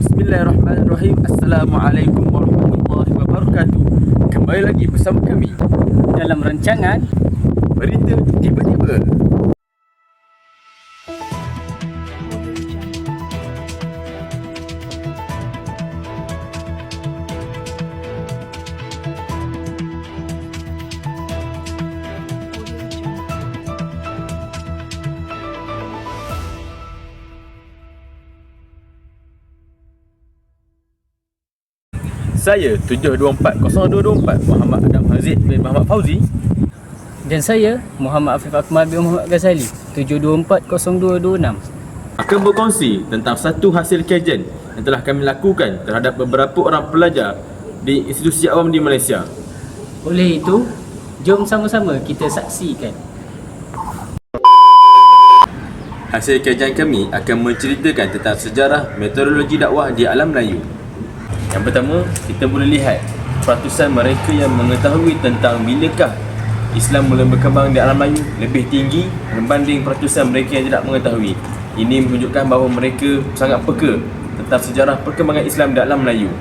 Bismillahirrahmanirrahim. Assalamualaikum warahmatullahi wabarakatuh. Kembali lagi bersama kami dalam rancangan Berita Tiba-Tiba. Saya 7240224 Muhammad Adam Hazid bin Muhammad Fauzi. dan saya Muhammad Afif Akmal bin Muhammad Ghazali 7240226 Akan berkongsi tentang satu hasil kajian yang telah kami lakukan terhadap beberapa orang pelajar di institusi awam di Malaysia. Oleh itu, jom sama-sama kita saksikan. Hasil kajian kami akan menceritakan tentang sejarah metodologi dakwah di alam Melayu. Yang pertama, kita boleh lihat peratusan mereka yang mengetahui tentang bilakah Islam mula berkembang di alam Melayu lebih tinggi berbanding peratusan mereka yang tidak mengetahui. Ini menunjukkan bahawa mereka sangat peka tentang sejarah perkembangan Islam di alam Melayu.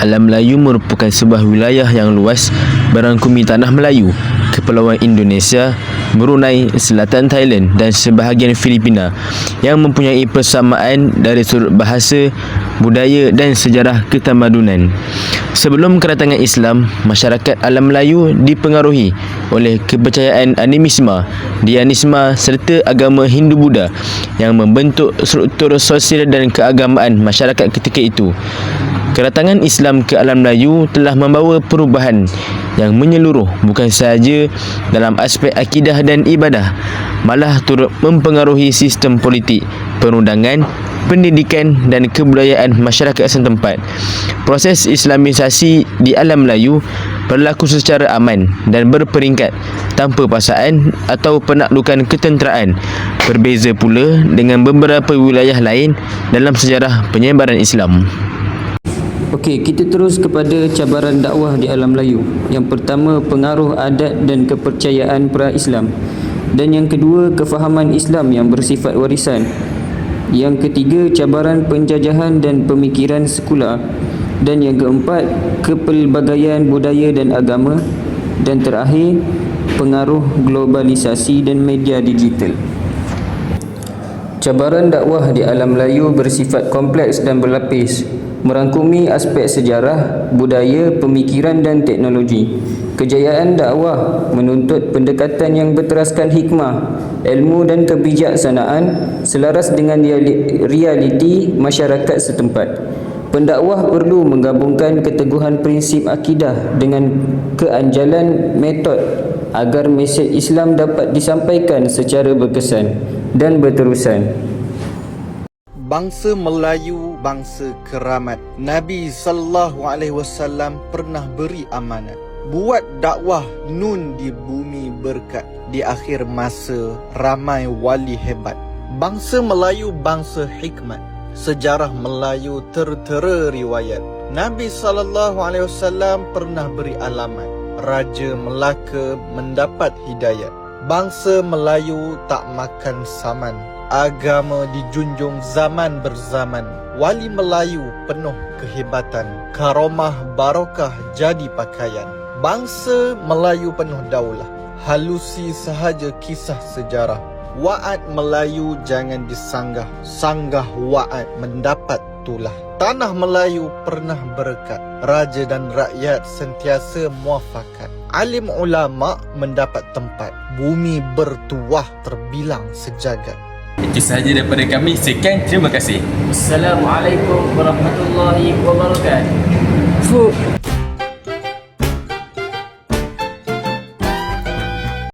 Alam Melayu merupakan sebuah wilayah yang luas merangkumi tanah Melayu, Kepulauan Indonesia, Brunei, Selatan Thailand dan sebahagian Filipina yang mempunyai persamaan dari sudut bahasa, budaya dan sejarah ketamadunan. Sebelum kedatangan Islam, masyarakat alam Melayu dipengaruhi oleh kepercayaan animisme, dianisme serta agama Hindu-Buddha yang membentuk struktur sosial dan keagamaan masyarakat ketika itu. Kedatangan Islam ke alam Melayu telah membawa perubahan yang menyeluruh bukan sahaja dalam aspek akidah dan ibadah, malah turut mempengaruhi sistem politik, perundangan, pendidikan dan kebudayaan masyarakat setempat. Proses Islamisasi di alam Melayu berlaku secara aman dan berperingkat tanpa paksaan atau penaklukan ketenteraan. Berbeza pula dengan beberapa wilayah lain dalam sejarah penyebaran Islam. Okey, kita terus kepada cabaran dakwah di alam Melayu. Yang pertama, pengaruh adat dan kepercayaan pra-Islam. Dan yang kedua, kefahaman Islam yang bersifat warisan. Yang ketiga, cabaran penjajahan dan pemikiran sekular. Dan yang keempat, kepelbagaian budaya dan agama. Dan terakhir, pengaruh globalisasi dan media digital. Cabaran dakwah di alam Melayu bersifat kompleks dan berlapis, merangkumi aspek sejarah, budaya, pemikiran dan teknologi. Kejayaan dakwah menuntut pendekatan yang berteraskan hikmah, ilmu dan kebijaksanaan selaras dengan realiti masyarakat setempat. Pendakwah perlu menggabungkan keteguhan prinsip akidah dengan keanjalan metod agar mesej Islam dapat disampaikan secara berkesan dan berterusan. Bangsa Melayu bangsa keramat. Nabi SAW pernah beri amanat buat dakwah nun di bumi berkat. Di akhir masa ramai wali hebat. Bangsa Melayu bangsa hikmat. Sejarah Melayu tertera riwayat. Nabi SAW pernah beri alamat. Raja Melaka mendapat hidayat. Bangsa Melayu tak makan saman. Agama dijunjung zaman berzaman. Wali Melayu penuh kehebatan. Karomah barokah jadi pakaian. Bangsa Melayu penuh daulah. Halusi sahaja kisah sejarah. Wa'ad Melayu jangan disanggah. Sanggah wa'ad mendapat tulah. Tanah Melayu pernah berkat. Raja dan rakyat sentiasa muafakat. Alim ulama mendapat tempat. Bumi bertuah terbilang sejagat. Itu sahaja daripada kami. Sekian, terima kasih. Assalamualaikum warahmatullahi wabarakatuh.